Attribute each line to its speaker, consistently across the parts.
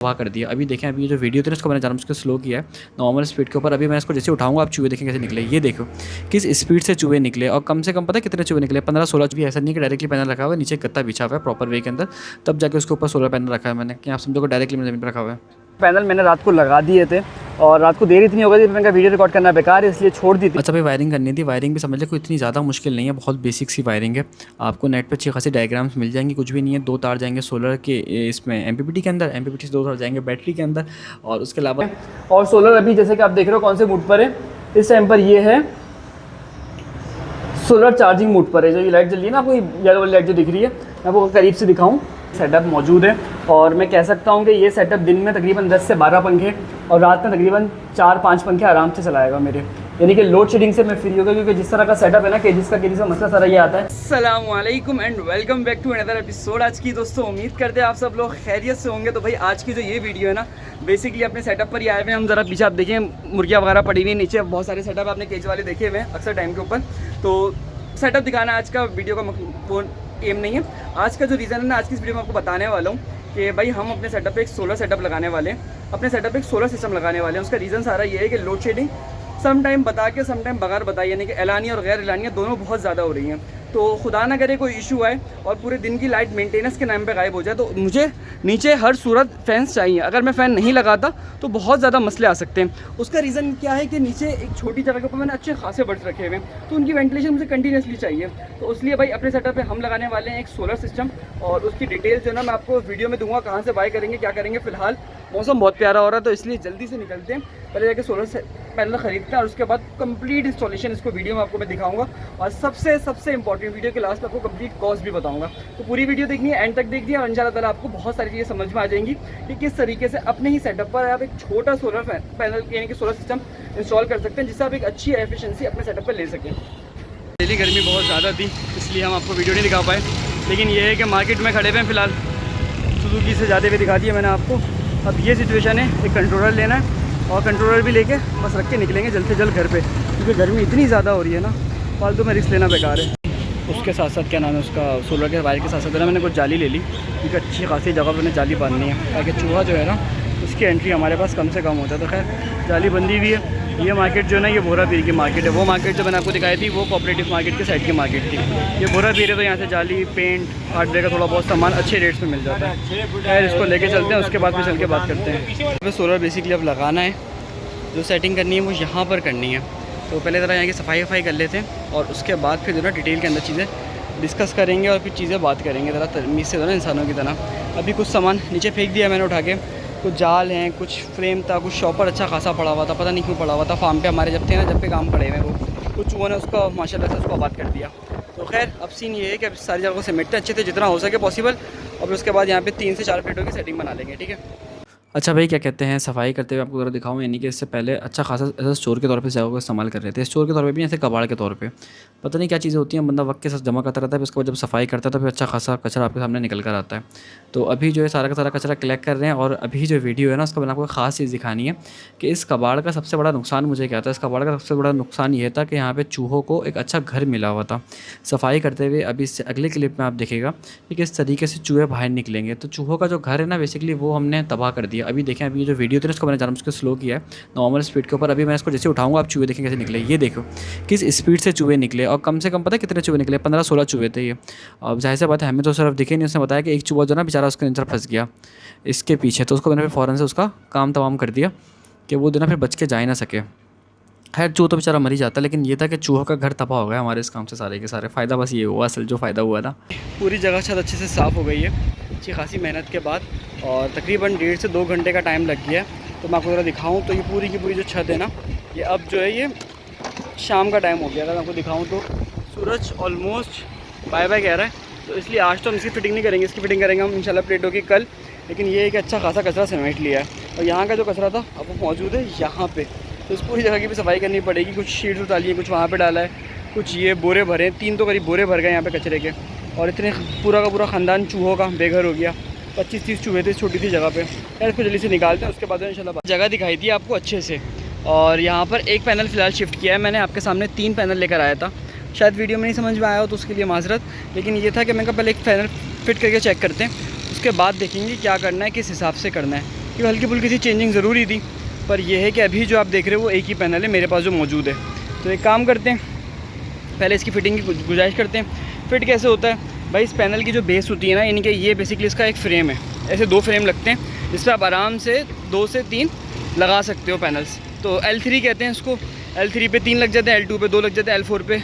Speaker 1: वाह कर दिया। अभी देखें, अभी जो वीडियो थी ना, उसको मैंने जानबूझ के स्लो किया है नॉर्मल स्पीड के ऊपर। अभी मैं इसको जैसे उठाऊंगा, आप चूहे देखें कैसे निकले। ये देखो किस स्पीड से चूहे निकले, और कम से कम पता है कितने चूहे निकले, 15-16 भी। ऐसा नहीं कि डायरेक्टली पैनल रखा हुआ है, नीचे गत्ता बिछा हुआ है प्रॉपर वे के अंदर, तब जाके उसके ऊपर सोलर पैनल रखा है मैंने, कि आप समझो कि डायरेक्टली मैंने ज़मीन पर रखा हुआ है।
Speaker 2: पैनल मैंने रात को लगा दिए थे और रात को देर इतनी हो गई थी, मैंने कहा वीडियो रिकॉर्ड करना बेकार है, इसलिए छोड़ दी थी।
Speaker 1: अच्छा भाई, वायरिंग करनी थी। वायरिंग भी समझ ले कोई इतनी ज़्यादा मुश्किल नहीं है, बहुत बेसिक सी वायरिंग है। आपको नेट पे अच्छी खासी डायग्राम्स मिल जाएंगी, कुछ भी नहीं है। 2 तार जाएंगे सोलर के इसमें एमपीपीटी के अंदर, एमपीपीटी से 2 तार जाएंगे बैटरी के अंदर, और उसके अलावा
Speaker 2: और सोलर अभी जैसे कि आप देख रहे हो कौन से मूड पर है, इस टाइम पर ये है सोलर चार्जिंग मूड पर है। जो ये लाइट जल रही है ना, आपको येलो वाली लाइट जो दिख रही है, मैं आपको करीब से दिखाऊं, सेटअप मौजूद है। और मैं कह सकता हूं कि ये सेटअप दिन में तकरीबन 10 से 12 पंखे और रात में तकरीबन 4-5 पंखे आराम से चलाएगा मेरे, यानी कि लोड शेडिंग से मैं फ्री होगा, क्योंकि जिस तरह का सेटअप है ना, केजीस का मसला सारा ये आता है। अस्सलाम वालेकुम and welcome back to another episode. आज की दोस्तों उम्मीद करते हैं आप सब लोग खैरियत से होंगे। तो भाई आज की जो ये वीडियो है ना, बेसिकली अपने सेटअप पर ही आए हुए हैं हम। ज़रा पीछे आप देखें, मुर्गियाँ वगैरह पड़ी हुई, नीचे बहुत सारे सेटअप आपने केज वाले देखे हुए हैं अक्सर टाइम के ऊपर। तो सेटअप दिखाना आज का वीडियो का वो एम नहीं है। आज का जो रीज़न है ना, आज की इस वीडियो में आपको बताने वाला हूँ कि भाई हम अपने सेटअप पे एक सोलर सेटअप लगाने वाले हैं, अपने सेटअप पे एक सोलर सिस्टम लगाने वाले हैं। उसका रीज़न सारा ये है कि लोड शेडिंग सम टाइम बता के सम टाइम बगैर बताए, यानी कि एलानिया और गैर एलानिया दोनों बहुत ज़्यादा हो रही हैं। तो खुदा ना करे कोई इशू आए और पूरे दिन की लाइट मेंटेनेंस के नाम पे गायब हो जाए, तो मुझे नीचे हर सूरत फैंस चाहिए। अगर मैं फ़ैन नहीं लगाता तो बहुत ज़्यादा मसले आ सकते हैं। उसका रीज़न क्या है कि नीचे एक छोटी जगह के ऊपर मैंने अच्छे खासे बर्ड्स रखे हुए हैं, तो उनकी वेंटिलेशन मुझे कंटिन्यूसली चाहिए। तो इसलिए भाई अपने सेटअप पे हम लगाने वाले हैं एक सोलर सिस्टम, और उसकी डिटेल्स जो है ना मैं आपको वीडियो में दूंगा, कहाँ से बाय करेंगे, क्या करेंगे। फिलहाल मौसम बहुत प्यारा हो रहा है, तो इसलिए जल्दी से निकलते हैं, पहले जाके सोलर पैनल खरीदते हैं, और उसके बाद कंप्लीट इंस्टॉलेशन इसको वीडियो में आपको मैं दिखाऊंगा। और सबसे इंपॉर्टेंट, वीडियो के लास्ट में आपको कंप्लीट कॉस्ट भी बताऊंगा। तो पूरी वीडियो देखनी है, एंड तक देखनी है, और इंशाल्लाह ताला आपको बहुत सारी चीज़ें समझ में आ जाएंगी कि किस तरीके से अपने ही सेटअप पर आप एक छोटा सोलर पैनल यानी कि सोलर सिस्टम इंस्टॉल कर सकते हैं, जिससे आप एक अच्छी एफिशिएंसी अपने सेटअप पर ले सकें। डेली गर्मी बहुत ज़्यादा थी, इसलिए हम आपको वीडियो नहीं दिखा पाए, लेकिन ये है कि मार्केट में खड़े हुए हैं फ़िलहाल। सुजुकी से जाते हुए दिखा दिया मैंने आपको। अब ये सिचुएशन है, एक कंट्रोलर लेना है, और कंट्रोलर भी लेके बस रख के निकलेंगे जल्द से जल्द घर पे, क्योंकि गर्मी इतनी ज़्यादा हो रही है ना, फालतू में रिस्क लेना बेकार है। उसके साथ साथ क्या नाम है उसका, सोलर के वायर के साथ साथ ना मैंने कुछ जाली ले ली, क्योंकि अच्छी खासी जगह पर जाली बांधनी है, ताकि चूहा जो है ना उसकी एंट्री हमारे पास कम से कम होता है। तो खैर जाली बंदी हुई है। ये मार्केट जो है ना, ये बोरा पीर की मार्केट है। वो मार्केट जो मैंने आपको दिखाई थी वो कोऑपरेटिव मार्केट के साइड की मार्केट थी। ये बोरा पीर है, तो यहाँ से जाली, पेंट, हार्डवेयर का थोड़ा बहुत सामान अच्छे रेट्स में मिल जाता है। खैर इसको लेके चलते हैं, उसके बाद में चल के बात करते हैं। तो सोलर बेसिकली अब लगाना है, जो सेटिंग करनी है वो यहाँ पर करनी है। तो पहले ज़रा यहाँ की सफाई वफाई कर लेते हैं, और उसके बाद फिर जो ना डिटेल के अंदर चीज़ें डिस्कस करेंगे, और फिर चीज़ें बात करेंगे ज़रा तमीज़ से, जो ना इंसानों की तरह। अभी कुछ सामान नीचे फेंक दिया मैंने उठा के, कुछ जाल हैं, कुछ फ्रेम था, कुछ शॉपर अच्छा खासा पड़ा हुआ था, पता नहीं क्यों पड़ा हुआ था। फार्म पे हमारे जब थे ना, जब पे काम पड़े हुए वो कुछ चूहों ने उसका माशाल्लाह से उसको आबाद कर दिया। तो खैर अब सीन ये है कि अब सारी जगह को समेटते अच्छे से जितना हो सके पॉसिबल, और उसके बाद यहाँ पे 3 से 4 प्लेटों की सेटिंग बना लेंगे, ठीक है। अच्छा भाई, क्या कहते हैं, सफाई करते हुए आपको ज़रा दिखाऊँ, यानी कि इससे पहले अच्छा खासा ऐसा स्टोर के तौर पे जगह को इस्तेमाल कर रहे थे, स्टोर के तौर पे भी, ऐसे कबाड़ के तौर पे। पता नहीं क्या चीज़ें होती हैं, बंदा वक्त के साथ जमा करता रहता है, फिर उसके बाद जब सफाई करता है तो फिर अच्छा खासा कचरा आपके सामने निकल कर आता है। तो अभी जो है सारा का सारा कचरा कलेक्ट कर रहे हैं, और अभी जो वीडियो है ना, उसका मैंने आपको ख़ास चीज़ दिखानी है कि इस कबाड़ का सबसे बड़ा नुकसान मुझे क्या था। इस कबाड़ का सबसे बड़ा नुकसान ये था कि यहाँ पर चूहों को एक अच्छा घर मिला हुआ था। सफाई करते हुए अभी इससे अगले क्लिप में आप देखेगा कि किस तरीके से चूहे बाहर निकलेंगे। तो चूहों का जो घर है ना, बेसिकली वो हमने तबाह कर दिया। अभी देखें, अभी जो वीडियो थी ना, उसको मैंने जानबूझ के स्लो किया है नॉर्मल स्पीड के ऊपर। अभी मैं इसको जैसे उठाऊंगा, आप चूहे देखें कैसे निकले। ये देखो किस स्पीड से चूहे निकले, और कम से कम पता है कितने चूहे निकले, 15-16 चूहे थे ये। अब जाहिर सी बात है, हमें तो सिर्फ दिखे नहीं। उसने बताया कि एक चूहा जो ना बेचारा उसके अंदर फंस गया इसके पीछे, तो उसको मैंने फिर फ़ौरन से उसका काम तमाम कर दिया कि वो जो ना फिर बच के जा ही ना सके। खैर चूहा तो बेचारा मर ही जाता, लेकिन ये था कि चूहों का घर तबाह हो गया हमारे इस काम से सारे के सारे। फ़ायदा बस ये हुआ, असल जो फ़ायदा हुआ था। पूरी जगह छत अच्छे से साफ़ हो गई है अच्छी खासी मेहनत के बाद, और तकरीबन 1.5 से 2 घंटे का टाइम लग गया है। तो मैं आपको ज़रा दिखाऊँ तो ये पूरी की पूरी जो छत है ना, ये अब जो है ये शाम का टाइम हो गया। अगर आपको दिखाऊँ तो सूरज ऑलमोस्ट बाय बाय कह रहा है, तो इसलिए आज तो हम इसकी फ़िटिंग नहीं करेंगे, इसकी फ़िटिंग करेंगे हम इंशाल्लाह प्लेटों की कल। लेकिन ये एक अच्छा खासा कचरा समेट लिया है, और यहाँ का जो कचरा था अब वो मौजूद है यहाँ पे। तो इस पूरी जगह की भी सफाई करनी पड़ेगी। कुछ शीट्स उतारी है, कुछ वहाँ पे डाला है, कुछ ये बोरे भरे हैं, 3 तो करीब बोरे भर गए यहाँ पे कचरे के, और इतने पूरा का पूरा ख़ानदान चूहों का बेघर हो गया। 25-30 चूहे थे छोटी सी जगह पे। यार इसको जल्दी से निकालते हैं, उसके बाद इंशाल्लाह जगह दिखाई दी आपको अच्छे से। और यहाँ पर एक पैनल फ़िलहाल शिफ्ट किया है मैंने, आपके सामने 3 पैनल लेकर आया था। शायद वीडियो में नहीं समझ में आया हो तो उसके लिए माजरत, लेकिन ये था कि मैंने कहा पहले एक पैनल फिट करके चेक करते हैं, उसके बाद देखेंगे क्या करना है, किस हिसाब से करना है। कि हल्की फुल्की सी चेंजिंग ज़रूरी थी, पर यह है कि अभी जो आप देख रहे हो वो एक ही पैनल है मेरे पास जो मौजूद है। तो एक काम करते हैं, पहले इसकी फ़िटिंग की गुजारिश करते हैं। फ़िट कैसे होता है भाई, इस पैनल की जो बेस होती है ना, यानी कि ये बेसिकली इसका एक फ्रेम है, ऐसे 2 फ्रेम लगते हैं जिस पर आप आराम से 2 से 3 लगा सकते हो पैनल्स। तो L3 कहते हैं इसको, L3 पे 3 लग जाते हैं, L2 पे 2 लग जाते हैं, L4 पे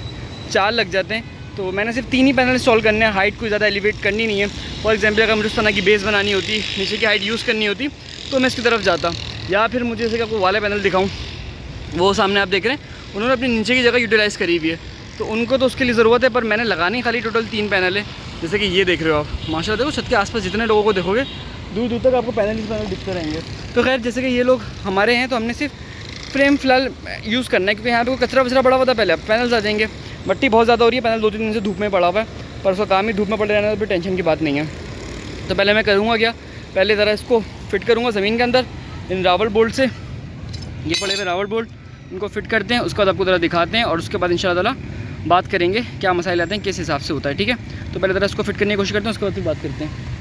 Speaker 2: 4 लग जाते हैं। तो मैंने सिर्फ 3 ही पैनल इंस्टॉल करने हैं, हाइट कोई ज़्यादा एलिवेट करनी नहीं है। फॉर एग्जांपल अगर मुझे इस तरह की बेस बनानी होती, नीचे की हाइट यूज़ करनी होती, तो मैं इसकी तरफ जाता, या फिर मुझे जैसे कि आपको वाले पैनल दिखाऊँ, वो सामने आप देख रहे हैं, उन्होंने अपनी नीचे की जगह यूटिलाइज़ करी हुई है, तो उनको तो उसके लिए ज़रूरत है, पर मैंने लगानी खाली टोटल 3 पैनल है। जैसे कि ये देख रहे हो आप, माशाल्लाह देखो छत के आसपास जितने लोगों को देखोगे दूर दूर तक आपको पैनल दिखते रहेंगे। तो खैर जैसे कि ये लोग हमारे हैं, तो हमने सिर्फ फ्रेम फ़िलहाल यूज़ करना है, क्योंकि यहाँ पे कचरा वचरा पड़ा हुआ था पहले, अब पैनल्स आ जाएंगे। मट्टी बहुत ज़्यादा हो रही है, पैनल 2-3 दिन से धूप में पड़ा हुआ है, पर उसका काम ही धूप में पड़े रहना, तो फिर टेंशन की बात नहीं है। तो पहले मैं करूँगा क्या, पहले ज़रा इसको फिट करूँगा ज़मीन के अंदर इन रावल बोल्ट से। ये पड़े हुए रावल बोल्ट, इनको फिट करते हैं, उसके बाद आपको ज़रा दिखाते हैं, और उसके बाद इंशाल्लाह ताला बात करेंगे क्या मसाइल आते हैं, किस हिसाब से होता है। ठीक है, तो पहले ज़रा इसको फिट करने की कोशिश करते हैं, उसके बाद फिर बात करते हैं।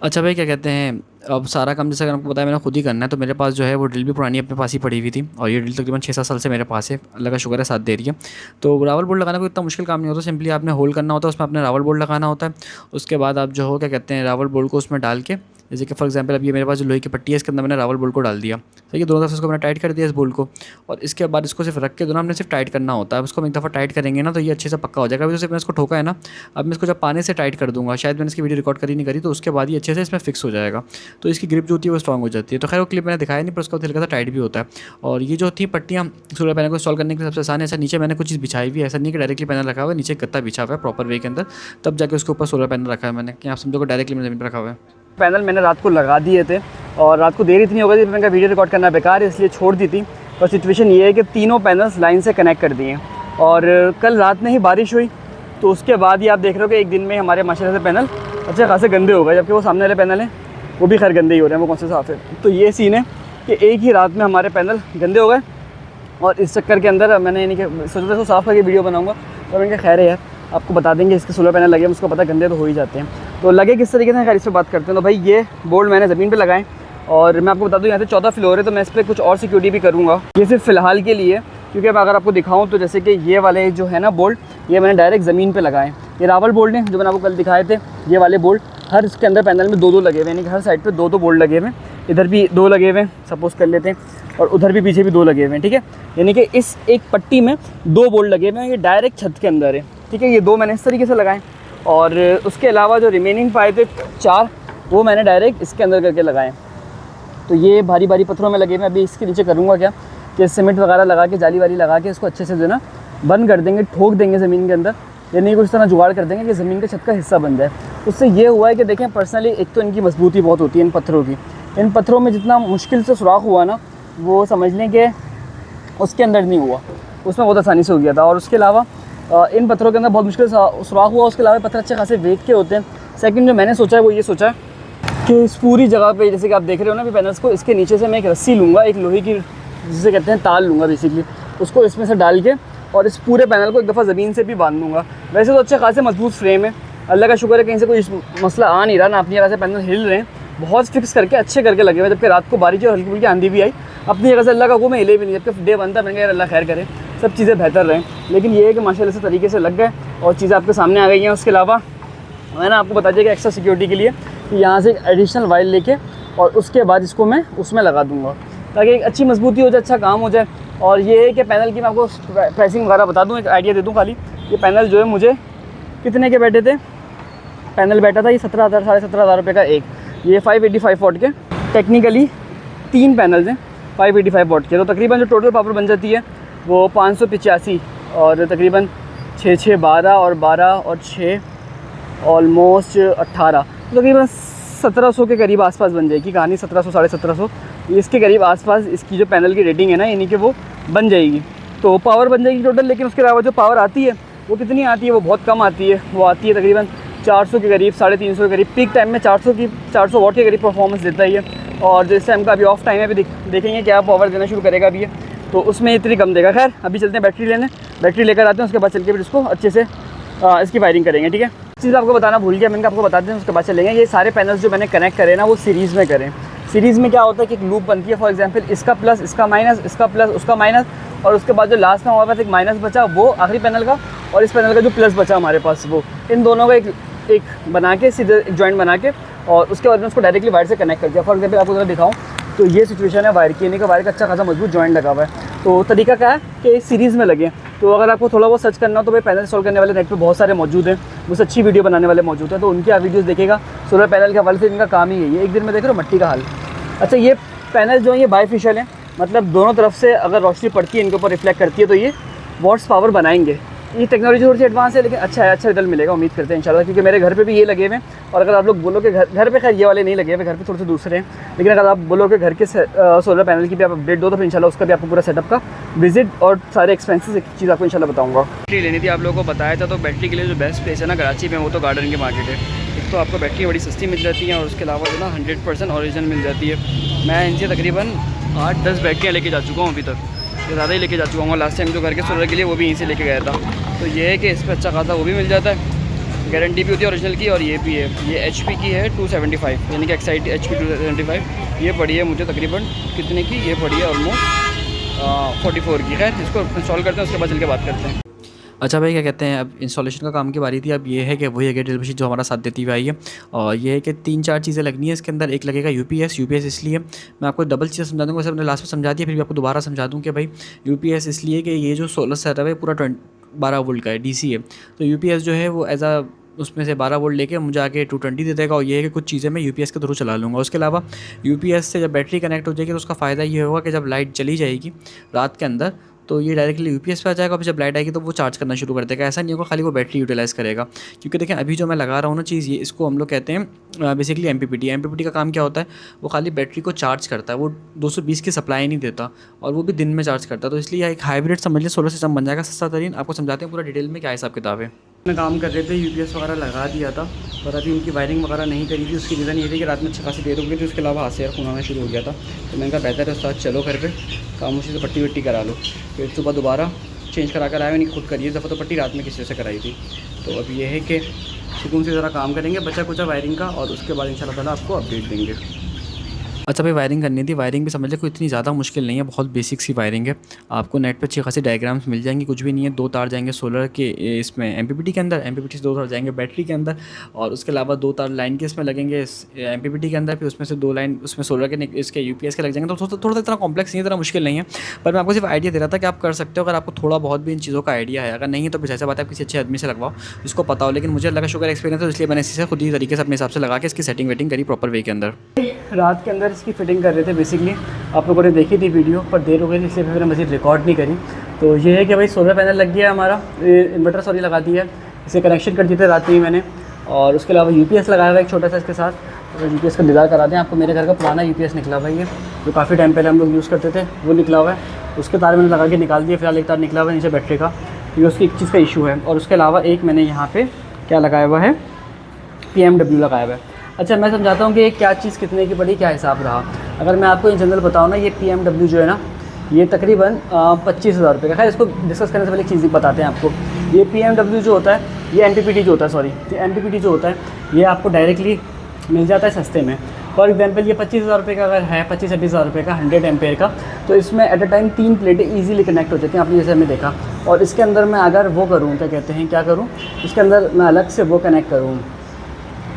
Speaker 1: अच्छा भाई, क्या कहते हैं, अब सारा काम जैसे अगर आपको पता है मैंने खुद ही करना है, तो मेरे पास जो है वो ड्रिल भी पुरानी अपने पास ही पड़ी हुई थी, और ये ड्रिल तकरीबन 6-7 साल से मेरे पास है, अल्लाह का शुक्र है साथ दे रही है। तो रावल बोल्ट लगाना कोई इतना मुश्किल काम नहीं होता, सिंपली आपने होल करना होता है, उसमें आपने रावल बोल्ट लगाना होता है। उसके बाद आप जो हो क्या कहते हैं रावल बोल्ट को उसमें डाल के, जैसे कि फॉर एग्जांपल अब ये मेरे पास जो लोहे की पट्टी है, इसके अंदर मैंने रावल बोल्ट को डाल दिया, सही है, दोनों तरफ से उसको मैंने टाइट कर दिया इस बोल्ट को, और इसके बाद इसको सिर्फ रख के दोनों हमने सिर्फ टाइट करना होता है। उसको हम एक दफ़ा टाइट करेंगे ना, तो ये अच्छे से पक्का हो जाएगा। अभी तो सिर्फ मैंने इसको ठोका है ना, अब मैं इसको जब पानी से टाइट कर दूँगा, शायद मैंने इसकी वीडियो रिकॉर्ड करी नहीं करी, तो उसके बाद ये अच्छे से इसमें फिक्स हो जाएगा, तो इसकी ग्रिप जो होती है वो स्ट्रॉन्ग हो जाती है। तो खैर वो क्लिप मैंने दिखाया नहीं, पर उसका हल्का सा टाइट भी होता है। और ये जो होती है पट्टियाँ सोलर पैनल को इंस्टॉल करने के लिए सबसे आसान है। ऐसा नीचे मैंने कुछ चीज़ बिछाई हुई है, ऐसा नहीं कि डायरेक्टली पैनल रखा हुआ है, नीचे गत्ता बिछा हुआ है प्रॉपर वे के अंदर, तब जाके उसके ऊपर सोलर पैनल रखा है मैंने, कि आप समझो डायरेक्टली मैंने ज़मीन पर रखा हुआ है।
Speaker 2: पैनल मैंने रात को लगा दिए थे, और रात को देर इतनी हो गई थी, मैंने कहा वीडियो रिकॉर्ड करना बेकार है, इसलिए छोड़ दी थी। पर सिचुएशन ये है कि तीनों पैनल्स लाइन से कनेक्ट कर दिए, और कल रात में ही बारिश हुई, तो उसके बाद ही आप देख रहे हो कि एक दिन में हमारे माशाल्लाह से पैनल अच्छे खासे गंदे हो गए, जबकि वो सामने वाले पैनल हैं वो भी खैर गंदे ही हो रहे हैं, वो कौन से साफ़ है। तो ये सीन है कि एक ही रात में हमारे पैनल गंदे हो गए, और इस चक्कर के अंदर मैंने यानी कि सोचा था साफ़ करके वीडियो बनाऊँगा, तो मैंने कहा खैर है यार, आपको बता देंगे इसके सोलर पैनल लगे, उसको पता गंदे तो हो ही जाते हैं। तो लगे किस तरीके से, खैर इस पर बात करते हैं। तो भाई ये बोल्ट मैंने ज़मीन पे लगाए, और मैं आपको बता दूं यहाँ से 14 फ्लोर है, तो मैं इस पर कुछ और सिक्योरिटी भी करूँगा। ये सिर्फ फ़िलहाल के लिए, क्योंकि अब अगर आपको दिखाऊँ तो जैसे कि ये वाले जो है ना बोल्ट, ये मैंने डायरेक्ट ज़मीन पे लगाए। ये रावल बोल्ट हैं जो मैंने आपको कल दिखाए थे, ये वाले बोल्ट हर इसके अंदर पैनल में 2-2 लगे हुए, यानी कि हर साइड पे 2-2 बोल्ट लगे हुए हैं। इधर भी 2 लगे हुए हैं, सपोज़ कर लेते हैं, और उधर भी पीछे भी 2 लगे हुए हैं। ठीक है, यानी कि इस एक पट्टी में 2 बोल्ट लगे हुए हैं, ये डायरेक्ट छत के अंदर है। ठीक है, ये 2 मैंने इस तरीके से लगाए, और उसके अलावा जो रिमेनिंग पाए थे 4, वो मैंने डायरेक्ट इसके अंदर करके लगाए। तो ये भारी भारी पत्थरों में लगे हुए। अभी इसके नीचे करूँगा क्या कि सीमेंट वगैरह लगा के, जाली वाली लगा के इसको अच्छे से जो है ना बंद कर देंगे, ठोक देंगे ज़मीन के अंदर, यानी कुछ तरह जुगाड़ कर देंगे कि ज़मीन के छत का हिस्सा बन जाए। उससे ये हुआ है कि देखें पर्सनली, एक तो इनकी मजबूती बहुत होती है इन पत्थरों की, इन पत्थरों में जितना मुश्किल से सुराख हुआ ना, वो समझ लें कि उसके अंदर नहीं हुआ, उसमें बहुत आसानी से हो गया था। और उसके अलावा इन पत्थरों के अंदर बहुत मुश्किल से सुराख हुआ, उसके अलावा पत्थर अच्छे खासे वेट के होते हैं। सेकंड जो मैंने सोचा है वो ये सोचा है कि इस पूरी जगह पे, जैसे कि आप देख रहे हो ना भी पैनल्स को, इसके नीचे से मैं एक रस्सी लूँगा, एक लोहे की जिसे कहते हैं ताल लूँगा बेसिकली, उसको इसमें से डाल के और इस पूरे पैनल को एक दफ़ा ज़मीन से भी बांध दूँगा। वैसे तो अच्छे खासे मजबूत फ्रेम है, अल्लाह का शुक्र है कहीं से कोई मसला आ नहीं रहा ना, अपनी जगह से पैनल हिल रहे हैं, बहुत फिक्स करके अच्छे करके लगे हुए। जबकि रात को बारिश और हल्की फुल्की आंधी भी आई, अपनी जगह से अल्लाह का हुक्म हिले भी नहीं, जबकि डे बनता, मैंने कहा यार अल्लाह खैर करे, सब चीज़ें बेहतर रहें। लेकिन ये है कि माशाल्लाह से तरीके से लग गए और चीज़ें आपके सामने आ गई हैं। उसके अलावा मैंने आपको बता दिया कि एक्स्ट्रा सिक्योरिटी के लिए कि यहाँ से एक एडिशनल वायर लेके और उसके बाद इसको मैं उसमें लगा दूँगा, ताकि एक अच्छी मजबूती हो जाए, अच्छा काम हो जाए। और ये है कि पैनल की मैं आपको प्राइसिंग वगैरह बता दूँ, एक आइडिया दे दूँ खाली। ये पैनल जो है मुझे कितने के बैठे थे, पैनल बैठा था ये 17,000 साढ़े 17,000 रुपये का एक। ये 585 वॉट के, टेक्निकली 3 पैनल्स हैं 585 वॉट के, तो तकरीबन जो टोटल पावर बन जाती है वो 585 और तकरीबन 6 12 और 12 और 6 ऑलमोस्ट 18, तो तकरीबन 1700 के करीब आसपास बन जाएगी कहानी। 1700 साढ़े 1700 इसके करीब आसपास इसकी जो पैनल की रेटिंग है ना, यानी कि वो बन जाएगी। तो पावर बन जाएगी टोटल, लेकिन उसके अलावा जो पावर आती है वो कितनी आती है, वो बहुत कम आती है। वो आती है तकरीबन 400 के करीब, 350 के करीब। पीक टाइम में 400 वॉट के करीब परफॉर्मेंस देता ही है। और जिस टाइम का अभी ऑफ टाइम है, अभी देखेंगे क्या पावर देना शुरू करेगा अभी ये, तो उसमें इतनी कम देगा। खैर अभी चलते हैं बैटरी लेने, बैटरी लेकर आते हैं, उसके बाद चल के फिर इसको अच्छे से इसकी वायरिंग करेंगे। ठीक है, चीज़ आपको बताना भूल गया, मैंने आपको बता दें उसके बाद चलेंगे। ये सारे पैनल्स जो मैंने कनेक्ट करे ना, वो सीरीज़ में करें। सीरीज़ में क्या होता है कि एक लूप बनती है, फॉर एग्जांपल इसका प्लस, इसका माइनस, इसका प्लस, उसका माइनस, और उसके बाद जो लास्ट में हमारे पास एक माइनस बचा वो आखिरी पैनल का, और इस पैनल का जो प्लस बचा हमारे पास वो, इन दोनों का एक बना के सीधे एक जॉइंट बना के, और उसके बाद में उसको डायरेक्टली वायर से कनेक्ट कर दिया। फॉर एग्जाम्पल आपको अगर दिखाऊँ तो ये सिचुएशन है वायर की, यानी कि वायर का अच्छा खासा मजबूत जॉइंट लगा हुआ है। तो तरीका क्या है कि सीरीज़ में लगे। तो अगर आपको थोड़ा बहुत सर्च करना हो तो भाई पैनल सॉल्व करने वाले नेट पे बहुत सारे मौजूद हैं, मुझसे अच्छी वीडियो बनाने वाले मौजूद हैं, तो उनकी आप वीडियोस देखिएगा। सोलर पैनल के हवाले से इनका काम ही है, एक दिन में देख रहे हो मट्टी का हाल। अच्छा, ये पैनल जो है ये बाइफेशियल है, मतलब दोनों तरफ से अगर रोशनी पड़ती है इनके ऊपर रिफ्लेक्ट करती है तो ये वॉट्स पावर बनाएंगे। ये टेक्नोलॉजी थोड़ी सी एडवांस है, लेकिन अच्छा है, अच्छा रिजल्ट मिलेगा, उम्मीद करते हैं इंशाल्लाह, क्योंकि मेरे घर पे भी ये लगे हुए हैं। और अगर आप लोग बोलो कि घर पे खैर ये वाले नहीं लगे हुए, घर पे थोड़े से दूसरे हैं, लेकिन अगर आप बोलो कि घर के सोलर पैनल की भी आप अपडेट दो तो फिर इंशाल्लाह उसका भी आपको पूरा सेटअप का विजिट और सारे एक्सपेंसेस एक चीज़ आपको इंशाल्लाह बताऊँगा। बैटरी लेनी थी, आप लोगों को बताया था, तो बैटरी के लिए जो बेस्ट प्लेस है ना कराची में, वो तो गार्डन की मार्केट है। एक तो आपको बैटरी बड़ी सस्ती मिल जाती है और उसके अलावा जो ना 100% ओरिजिनल मिल जाती है। मैं इनसे तकरीबन 8-10 बैटरियाँ लेके जा चुका हूँ अभी तक, ज़्यादा ही लेके जा चुका हूँ। लास्ट टाइम जो घर के सोलर के लिए वो भी यहीं से लेके गया था। तो ये है कि इस पर अच्छा खासा वो भी मिल जाता है, गारंटी भी होती है ओरिजिनल की, और ये भी है, ये HP की है 275, यानी कि एक्साइट HP 275। ये पड़ी है मुझे तकरीबन कितने की, ये पड़ी है ऑलमोस्ट 44 की। खैर इसको इंस्टॉल करते हैं, उसके बाद चल के बात करते हैं।
Speaker 1: अच्छा भाई, क्या कहते हैं, अब इंस्टॉलेशन का काम की बारी थी। अब ये है कि वही है ड्रिल मशीन जो हमारा साथ देती हुई आई है, और ये है कि 3-4 चीज़ें लगनी है इसके अंदर। एक लगेगा यूपीएस इसलिए मैं आपको डबल चीज़ समझा दूँगा, वैसे मैंने लास्ट में समझा दिया, फिर भी आपको दोबारा समझा दूँ कि भाई यूपीएस इसलिए कि ये जो सोलर सेटअप है पूरा 12 वोल्ट का है, DC है। तो यूपीएस जो है वो एज आ उसमें से 12 वोल्ट लेके मुझे आके 220 दे देगा, और ये है कि कुछ चीज़ें मैं यूपीएस के थ्रू चला लूँगा। उसके अलावा यूपीएस से जब बैटरी कनेक्ट हो जाएगी तो उसका फ़ायदा ये होगा कि जब लाइट चली जाएगी रात के अंदर तो ये डायरेक्टली यूपीएस पे आ जाएगा, और जब लाइट आएगी तो वो चार्ज करना शुरू कर देगा। ऐसा नहीं होगा खाली वो बैटरी यूटिलाइज़ करेगा, क्योंकि देखें अभी जो मैं लगा रहा हूँ ना चीज़, ये इसको हम लोग कहते हैं बेसिकली एमपीपीटी का काम क्या होता है, वो खाली बैटरी को चार्ज करता है, वो 220 की सप्लाई नहीं देता, और वो भी दिन में चार्ज करता है। तो इसलिए एक हाइब्रिड समझ लिया सोलर सिस्टम बन जाएगा सस्ता तरीन। आपको समझाते हैं पूरा डिटेल में क्या हिसाब किताब है। मैं काम कर रहे थे, यूपीएस वगैरह लगा दिया था, और अभी उनकी वायरिंग वगैरह नहीं करी थी। उसकी रीज़न ये थी कि रात में अच्छी खासी देर हो गई थी, उसके अलावा हाथ से यार खून आना शुरू हो गया था। तो मैंने कहा बेहतर है उस्ताद चलो घर पे खामोशी से पट्टी वट्टी करा लो। फिर सुबह दोबारा चेंज करा कर आया, मैंने खुद करी है दफ़ा, तो पट्टी रात में किसी से कराई थी। तो अब ये है कि सुकून से ज़रा काम करेंगे बचा कुचा वायरिंग का, और उसके बाद इंशाल्लाह ताला आपको अपडेट देंगे। अच्छा भाई, वायरिंग करनी थी। वायरिंग भी समझ लें कोई इतनी ज़्यादा मुश्किल नहीं है, बहुत बेसिक सी वायरिंग है। आपको नेट पे अच्छी खासी डायग्राम्स मिल जाएंगी, कुछ भी नहीं है। 2 तार जाएंगे सोलर के इसमें एमपीपीटी के अंदर, एमपीपीटी से 2 तार जाएंगे बैटरी के अंदर, और उसके अलावा 2 तार लाइन के इसमें लगेंगे एमपीपीटी के अंदर, फिर उसमें से 2 लाइन उसमें सोलर के इसके यूपीएस के लग जाएंगे। तो थोड़ा सा इतना कॉम्प्लेक्स नहीं है, इतना मुश्किल नहीं है, पर मैं आपको सिर्फ आइडिया दे रहा था कि आप कर सकते हो अगर आपको थोड़ा बहुत भी इन चीज़ों का आइडिया है। अगर नहीं है तो फिर ऐसा बात है आप किसी अच्छे आदमी से लगवाओ जिसको पता हो, लेकिन मुझे लगा शुगर एक्सपीरियंस है, इसलिए मैंने इसी से खुद ही तरीके से अपने हिसाब से लगा के इसकी सेटिंग वेटिंग करी प्रॉपर वे के अंदर।
Speaker 2: रात के अंदर इसकी फिटिंग कर रहे थे बेसिकली, आप लोगों ने देखी थी वीडियो, पर देर हो गई थी इसलिए मैंने मज़ीद रिकॉर्ड नहीं करी। तो ये है कि भाई सोलर पैनल लग गया हमारा, इन्वर्टर सॉरी लगा दिया है, इसे कनेक्शन कर दिए थे रात में ही मैंने, और उसके अलावा यूपीएस लगाया हुआ एक छोटा सा इसके साथ। अगर यूपीएस का दीदार करा दें आपको, मेरे घर का पुराना यूपीएस निकला हुआ है, जो काफ़ी टाइम पहले हम लोग यूज़ करते थे, वो निकला हुआ है। उसके तार मैंने लगा के निकाल दिया, फिलहाल एक तार निकला हुआ है नीचे बैटरी का, क्योंकि उसकी एक चीज़ का इशू है। और उसके अलावा एक मैंने यहाँ पर क्या लगाया हुआ है, PMW लगाया हुआ है। अच्छा, मैं समझाता हूँ कि ये क्या चीज़ कितने की पड़ी, क्या हिसाब रहा। अगर मैं आपको इन जनरल बताऊँ ना, ये PMW जो है ना, ये तकरीबन 25,000 रुपये का। खैर इसको डिस्कस करने से पहले एक चीज़ बताते हैं आपको। ये PMW जो होता है, ये MPPT जो होता है, सॉरी ये MPPT जो होता है, ये आपको डायरेक्टली मिल जाता है सस्ते में। फॉर एग्जांपल ये 25,000 रुपये का अगर है, 25-26,000 रुपये का 100 एम्पेयर का, तो इसमें एट अ टाइम 3 प्लेटें ईजिली कनेक्ट हो जाती हैं, आपने जैसे हमें देखा। और इसके अंदर मैं अगर वो करूँ, क्या कहते हैं, क्या करूँ, इसके अंदर मैं अलग से वो कनेक्ट करूँ,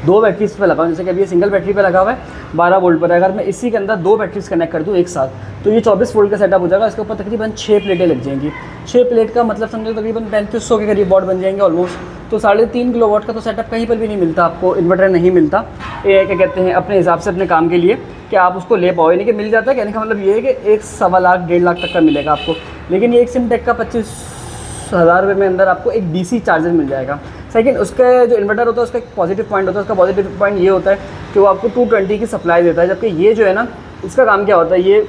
Speaker 2: 2 बैटरीज पे लगाऊँ, जैसे कि अभी ये सिंगल बैटरी पे लगा हुआ है 12 वोल्ट पर। अगर मैं इसी के अंदर 2 बैटरीज कनेक्ट कर दूँ एक साथ, तो ये 24 वोल्ट का सेटअप हो जाएगा। इसके ऊपर तकरीबन 6 प्लेटें लग जाएंगी। 6 प्लेट का मतलब समझो तकरीबन 3500 के करीब वाट बन जाएंगे ऑलमोस्ट। तो 3.5 किलोवाट का तो सेटअप कहीं पर भी नहीं मिलता आपको, इन्वर्टर नहीं मिलता। ये क्या कहते हैं, अपने हिसाब से अपने काम के लिए कि आप उसको ले पाओ, यानी कि मिल जाता है। कहने का मतलब ये है कि 1-1.25 लाख 1.5 लाख तक का मिलेगा आपको। लेकिन ये एक सिमटेक का 25,000 रुपये में अंदर आपको एक DC चार्जर मिल जाएगा। सेकंड, उसका जो इन्वर्टर होता है उसका एक पॉजिटिव पॉइंट होता है। उसका पॉजिटिव पॉइंट ये होता है कि वो आपको 220 की सप्लाई देता है, जबकि ये जो है ना, इसका काम क्या होता है, ये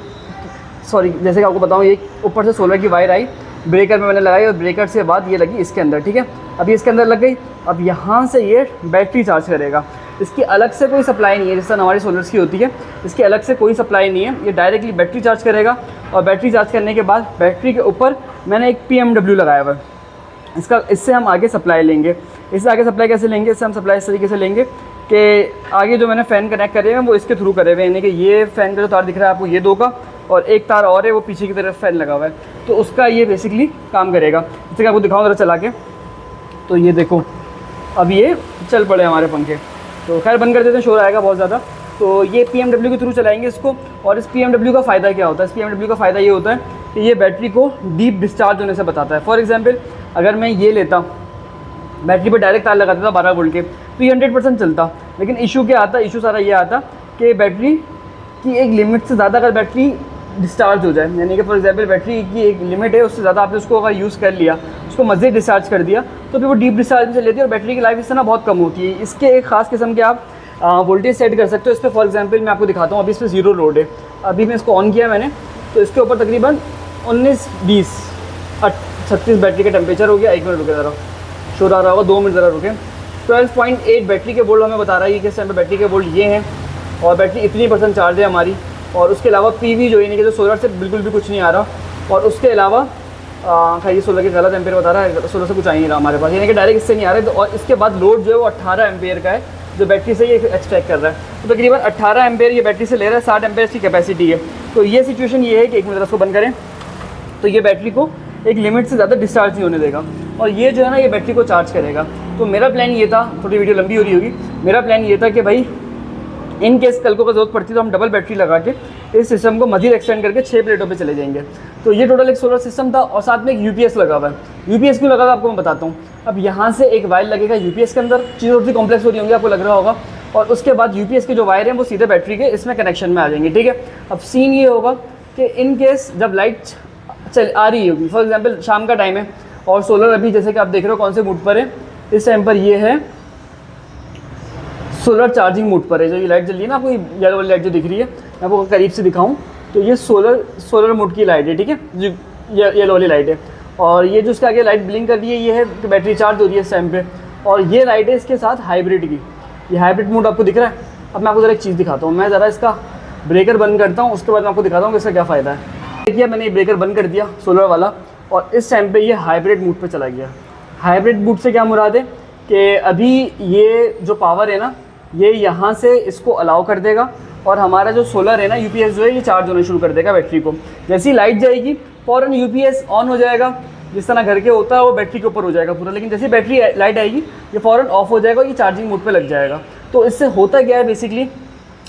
Speaker 2: सॉरी जैसे कि आपको बताऊँ, ये ऊपर से सोलर की वायर आई, ब्रेकर में मैंने लगाई, और ब्रेकर से बाद ये लगी इसके अंदर, ठीक है। अब ये इसके अंदर लग गई, अब यहाँ से ये बैटरी चार्ज करेगा। इसकी अलग से कोई सप्लाई नहीं है, जैसा हमारी सोलर्स की होती है, इसकी अलग से कोई सप्लाई नहीं है। ये डायरेक्टली बैटरी चार्ज करेगा, और बैटरी चार्ज करने के बाद बैटरी के ऊपर मैंने एक PMW लगाया हुआ है। इससे हम आगे सप्लाई लेंगे। इससे आगे सप्लाई कैसे लेंगे, इससे हम सप्लाई इस तरीके से लेंगे कि आगे जो मैंने फ़ैन कनेक्ट करे हुए हैं वो इसके थ्रू करे हुए हैं, यानी कि ये फ़ैन का जो तार दिख रहा है आपको ये 2 का, और एक तार और है वो पीछे की तरफ फ़ैन लगा हुआ है, तो उसका ये बेसिकली काम करेगा। जैसे कि आपको दिखाऊँ ज़रा चला के, तो ये देखो अब ये चल पड़े हमारे पंखे। तो खैर बंद कर देते हैं, शोर आएगा बहुत ज़्यादा। तो ये PMW के थ्रू चलाएंगे इसको। और इस PMW का फ़ायदा क्या होता है? इस PMW का फ़ायदा ये होता है कि ये बैटरी को डीप डिस्चार्ज होने से बताता है। फॉर एग्जांपल अगर मैं ये लेता, बैटरी पर डायरेक्ट तार लगा देता 12 वोल्ट के, तो ये 100% चलता। लेकिन इशू क्या आता? इशू सारा ये आता कि बैटरी की एक लिमिट से ज़्यादा अगर बैटरी डिस्चार्ज हो जाए, यानी कि फॉर एग्जांपल बैटरी की एक लिमिट है, उससे ज़्यादा आपने उसको अगर यूज़ कर लिया, उसको मज़ीद डिस्चार्ज कर दिया, तो फिर वो डीप डिस्चार्ज में चल लेती है और बैटरी की लाइफ इससे ना बहुत कम होती है। इसके एक ख़ास किस्म के आप वोल्टेज सेट कर सकते हो इस पर। फॉर एग्जांपल मैं आपको दिखाता हूँ, अभी इस पर 0 लोड है, अभी मैं इसको ऑन किया मैंने, तो इसके ऊपर तकरीबन 19-20 36 बैटरी का टेम्परेचर हो गया। 1 मिनट रुके ज़रा, शोर आ रहा होगा, 2 मिनट ज़रा रुके। 12.8 बैटरी के वोल्ट हमें बता रहा है कि किस टाइम पर बैटरी के वोल्ट ये हैं, और बैटरी इतनी % चार्ज है हमारी। और उसके अलावा PV जो है, कि जो सोलर से बिल्कुल भी कुछ नहीं आ रहा। और उसके अलावा खैर ये सोलर के गलत एम्पेयर बता रहा है, सोलर से कुछ आ ही नहीं रहा हमारे पास, यानी कि डायरेक्ट इससे नहीं आ रहा है। और इसके बाद लोड जो है वो 18 एम्पेयर का है, जो बैटरी से ये एक्सट्रैक्ट कर रहा है। तो तकरीबन 18 एम्पेयर ये बैटरी से ले रहा है, 60 एम्पेयर की कैपेसिटी है। तो ये सिचुएशन ये है कि 1 मिनट इसको बंद करें, तो ये बैटरी को एक लिमिट से ज़्यादा डिस्चार्ज नहीं होने देगा, और ये जो है ना ये बैटरी को चार्ज करेगा। तो मेरा प्लान ये था, थोड़ी वीडियो लंबी हो रही होगी, मेरा प्लान ये था कि भाई इन केस कल को ज़रूरत पड़ती तो हम डबल बैटरी लगा के इस सिस्टम को मज़ीद एक्सटेंड करके 6 प्लेटों पे चले जाएंगे। तो ये टोटल एक सोलर सिस्टम था, और साथ में एक UPS लगा हुआ है। UPS क्यों लगा हुआ आपको मैं बताता हूँ। अब यहाँ से एक वायर लगेगा UPS के अंदर, चीज़ें थोड़ी कॉम्प्लेक्स हो रही होंगी, आपको लग रहा होगा। और उसके बाद UPS के जो वायर हैं वो सीधे बैटरी के इसमें कनेक्शन में आ जाएंगे, ठीक है। अब सीन ये होगा कि इन केस जब लाइट आ रही होगी, फॉर एग्जाम्पल शाम का टाइम है, और सोलर अभी जैसे कि आप देख रहे हो कौन से मूड पर है, इस टाइम पर ये है सोलर चार्जिंग मोड पर है। जो ये लाइट जल रही है ना आपको, येलो वाली लाइट जो दिख रही है, मैं आपको करीब से दिखाऊं तो ये सोलर मोड की लाइट है, ठीक है, जो येलो वाली लाइट है। और ये जो उसके आगे लाइट ब्लिंक कर रही है, ये है कि बैटरी चार्ज हो रही है इस टाइम पे। और ये लाइट है इसके साथ हाइब्रिड की, ये हाइब्रिड मोड आपको दिख रहा है। अब मैं आपको ज़रा एक चीज़ दिखाता हूँ, मैं ज़रा इसका ब्रेकर बंद करता हूँ, उसके बाद मैं आपको दिखाता हूँ कि इसका क्या फ़ायदा है। देखिए मैंने ये ब्रेकर बंद कर दिया सोलर वाला, और इस टाइम पर ये हाइब्रिड मोड पर चला गया। हाइब्रिड मोड से क्या मुराद है कि अभी ये जो पावर है ना, ये यहाँ से इसको अलाउ कर देगा, और हमारा जो सोलर है ना UPS जो है ये चार्ज होना शुरू कर देगा बैटरी को। जैसे ही लाइट जाएगी फ़ौरन UPS ऑन हो जाएगा, जिस तरह घर के होता है वो बैटरी के ऊपर हो जाएगा पूरा। लेकिन जैसे बैटरी लाइट आएगी ये फ़ौरन ऑफ हो जाएगा, ये चार्जिंग मोड पे लग जाएगा। तो इससे होता क्या है बेसिकली,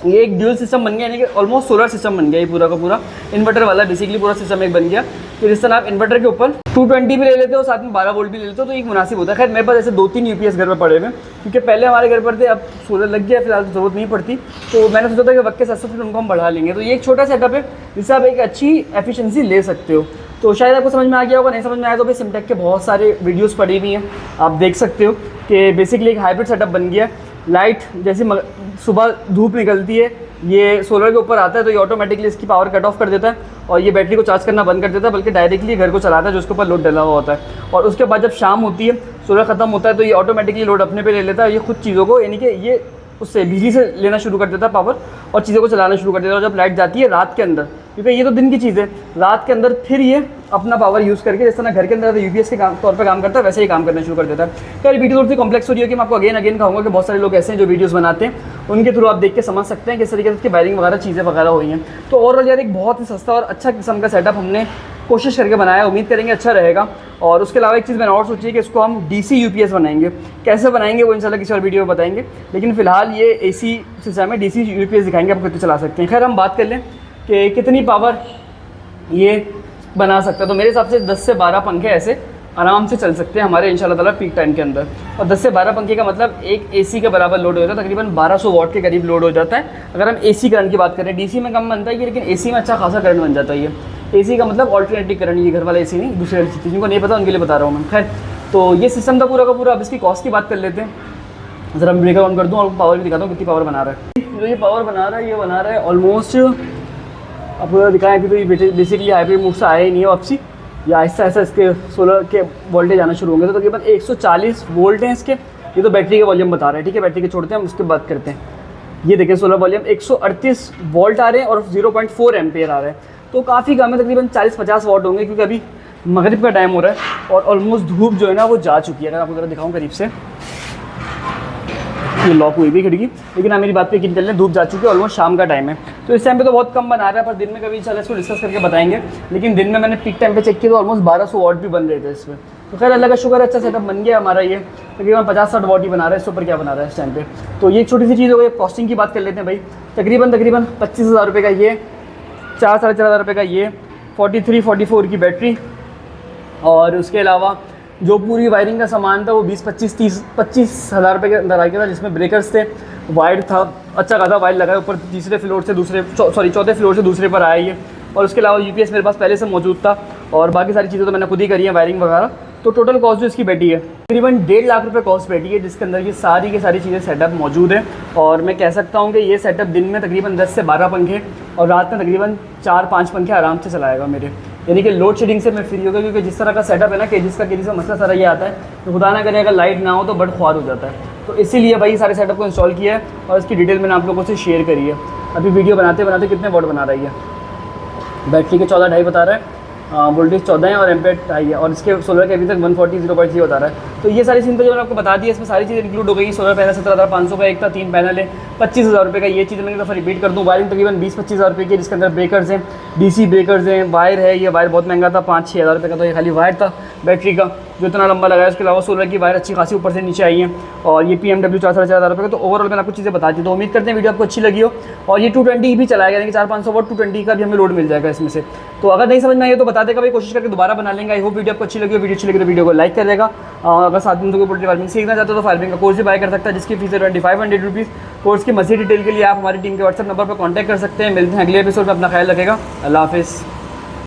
Speaker 2: ये एक ड्यूल सिस्टम बन गया, यानी कि ऑलमोस्ट सोलर सिस्टम बन गया ये पूरा का पूरा, इन्वर्टर वाला बेसिकली पूरा सिस्टम एक बन गया। तो जिस तरह आप इन्वर्टर के ऊपर 220 भी ले लेते हो, साथ में 12 वोल्ट भी ले लेते हो, तो एक मुनासिब होता है। खैर मेरे पास ऐसे 2-3 UPS घर में पड़े हुए, क्योंकि पहले हमारे घर पर थे, अब सोलर लग गया, फिलहाल तो ज़रूरत नहीं पड़ती। तो मैंने सोचा था कि वक्त के साथ साथ फिर उनको हम बढ़ा लेंगे। तो ये एक छोटा सेटअप है जिससे आप एक अच्छी एफिशिएंसी ले सकते हो। तो शायद आपको समझ में आ गया होगा, नहीं समझ में आया तो भाई सिमटेक के बहुत सारे वीडियोज़ पड़ी हुई हैं, आप देख सकते हो कि बेसिकली एक हाइब्रिड सेटअप बन गया। लाइट जैसे सुबह धूप निकलती है, ये सोलर के ऊपर आता है, तो ये ऑटोमेटिकली इसकी पावर कट ऑफ कर देता है, और ये बैटरी को चार्ज करना बंद कर देता है, बल्कि डायरेक्टली घर को चलाता है जो उसके ऊपर लोड डला हुआ होता है। और उसके बाद जब शाम होती है, सोलर ख़त्म होता है, तो ये ऑटोमेटिकली लोड अपने पे ले लेता है, ये खुद चीज़ों को, यानी कि ये उससे बिजली से लेना शुरू कर देता है पावर, और चीज़ों को चलाना शुरू कर देता है। और जब लाइट जाती है रात के अंदर, क्योंकि ये तो दिन की चीज़ है, रात के अंदर फिर ये अपना पावर यूज़ करके, जिस तरह घर के अंदर UPS के तौर पे काम करता है, वैसे ही काम करना शुरू कर देता है। खैर वीडियो थोड़ी सी कॉम्प्लेक्स हो रही है कि मैं आपको अगेन कहूँगा कि बहुत सारे लोग ऐसे हैं जो वीडियोस बनाते हैं, उनके थ्रू आप देख के समझ सकते हैं किस तरीके से इसकी वायरिंग वगैरह चीज़ें वगैरह हुई हैं। तो ओवरऑल यार एक बहुत ही सस्ता और अच्छा किस्म का सेटअप हमने कोशिश करके बनाया, उम्मीद करेंगे अच्छा रहेगा। और उसके अलावा एक चीज़ मैंने और सोची है कि इसको हम DC UPS बनाएंगे, कैसे बनाएंगे वो इंशाल्लाह किसी और वीडियो में बताएंगे। लेकिन फिलहाल ये AC सिस्टम में DC UPS दिखाएंगे आपको कितने चला सकते हैं। खैर हम बात कर लें कि कितनी पावर ये बना सकता है, तो मेरे हिसाब से 10 से 12 पंखे ऐसे आराम से चल सकते हैं हमारे इंशाल्लाह ताला पीक टाइम के अंदर। और 10 से 12 पंखे का मतलब एक AC के बराबर लोड हो जाता है, तकरीबन 1200 वाट के करीब लोड हो जाता है अगर हम AC करंट की बात करें। DC में कम बनता है, लेकिन AC में अच्छा खासा करंट बन जाता है। ये AC का मतलब ऑल्टरनेटिव करंट, ये घर वाला AC नहीं, दूसरे वाली चीज़, जिनको नहीं पता उनके लिए बता रहा हूँ मैं। खैर तो ये सिस्टम था पूरा का पूरा। अब इसकी कॉस्ट की बात कर लेते हैं। ज़रा ब्रेकर ऑन कर दूँ और पावर भी दिखाता हूँ कितनी पावर बना रहा है। जो ये पावर बना रहा है, ये बना रहा है ऑलमोस्ट, आपको दिखाएं अभी तो ये बेसिकली हाइब्रिड मोड से आया ही नहीं है वापसी, या आहिस्ता आहिस्ता इसके सोलर के वोल्टेज आना शुरू होंगे। तो तकरीबन 140 वोल्ट हैं इसके। ये तो बैटरी के वॉल्यूम बता रहे हैं, ठीक है, बैटरी के छोड़ते हैं हम, उसके बात करते हैं। ये देखें सोलर वॉल्यूम 138 वोल्ट आ रहे हैं और 0.4 एम्पेयर आ रहे हैं, तो काफ़ी कम है, तकरीबन 40-50 वाट होंगे, क्योंकि अभी मगरिब का टाइम हो रहा है और ऑलमोस्ट धूप जो है ना वो जा चुकी है। अगर आपको ज़रा दिखाऊँ करीब से, ये लॉक हुई भी खिड़की, लेकिन हाँ मेरी बात पे यकीन कर लें, धूप जा चुकी है, ऑलमोस्ट शाम का टाइम है, तो इस टाइम पे तो बहुत कम बना रहा है, पर दिन में कभी इंशाल्लाह इसको डिस्कस करके बताएंगे। लेकिन दिन में मैंने पीक टाइम पे चेक किया तो ऑलमोस्ट 1200 वॉट भी बन रहे थे इसमें। तो खैर अल्लाह का शुक्र है, अच्छा सेटअप बन गया हमारा। ये तकरीबन 50-60 वॉट ही बना रहा है, इससे ऊपर क्या बना रहा है इस टाइम पे। तो ये एक छोटी सी चीज़ हो गई। कॉस्टिंग की बात कर लेते हैं भाई, तकरीबन 25,000 रुपये का ये, 4-4.5 हज़ार रुपये का ये, 43-44 की बैटरी, और उसके अलावा जो पूरी वायरिंग का सामान था वो 25 हज़ार रुपये के अंदर आ गया था, जिसमें ब्रेकर्स थे, वायर था, अच्छा खासा वायर लगा है ऊपर, तीसरे फ्लोर से दूसरे चौथे फ्लोर से दूसरे पर आया ये। और उसके अलावा यूपीएस मेरे पास पहले से मौजूद था, और बाकी सारी चीज़ें तो मैंने खुद ही करी है, वायरिंग वगैरह। तो टोटल कॉस्ट जो इसकी बैठी है तकरीबन 1.5 लाख रुपये कॉस्ट बैठी है, जिसके अंदर ये सारी की सारी चीज़ें सेटअप मौजूद है। और मैं कह सकता हूँ कि ये सेटअप दिन में तकरीबन 10 से 12 पंखे और रात में तकरीबन 4-5 पंखे आराम से चलाएगा मेरे, यानी कि लोड शेडिंग से मैं फ्री होगा। क्योंकि जिस तरह का सेटअप है ना, कि जिसका केजी का मसला सारा ये आता है, तो खुदा ना करे अगर लाइट ना हो तो बड़ ख्वार हो जाता है। तो इसीलिए भाई सारे सेटअप को इंस्टॉल किया है, और इसकी डिटेल मैंने आप लोगों से शेयर करी है। अभी वीडियो बनाते बनाते कितने वॉट बना रही है, बैटरी के 14.5 बता रहा है, वोल्टेज 14 है और एम्पेयर 2.5 है, और इसके सोलर के अभी तक 140 बता रहा है। तो ये सारी चीज़ें जो मैंने आपको बता दी है, इसमें सारी चीज़ें इंक्लूड हो गई। सोलर पैनल 17,500 का एक था, 3 पैनल है, 25,000 रुपये का। ये चीज़ मैंने दफ़ा रिपीट कर दूँ, वायरिंग तकरीबन 20-25 हज़ार रुपये की, जिसके अंदर ब्रेकर्स हैं, डीसी ब्रेकर्स हैं, वायर है, ये वायर बहुत महंगा था, 5-6 हज़ार रुपये का, तो ये खाली वायर था बैटरी का जो इतना लंबा लगा है। उसके अलावा सोलर की वायर अच्छी खासी ऊपर से नीचे आई है, और ये PMW 4-4.5 हज़ार रुपये का। तो ओवरऑल मैंने आपको चीज़ें बता दी, तो उम्मीद करते हैं वीडियो आपको अच्छी लगी हो। और ये 220 भी चलाएगा, यानी कि 400-500 वॉट 220 का भी हमें लोड मिल जाएगा इसमें से। तो अगर नहीं समझ में आई तो बता देगा भाई, कोशिश करके दोबारा बना लेंगे। आई होप वीडियो आपको अच्छी लगी हो। वीडियो अच्छी लगी तो वीडियो को लाइक करेगा। अगर साथ में तो पोल्ट्री फार्मिंग सीखना चाहते हो तो फार्मिंग का कोर्स भी बाय कर सकता है, जिसकी फीस है 2500 रुपीज़। कोर्स की मज़ीद डिटेल के लिए आप हमारी टीम के व्हाट्सएप नंबर पर कॉन्टैक्ट कर सकते हैं। मिलते हैं अगले एपिसोड में, अपना ख्याल रखेगा। अल्लाह हाफिज़।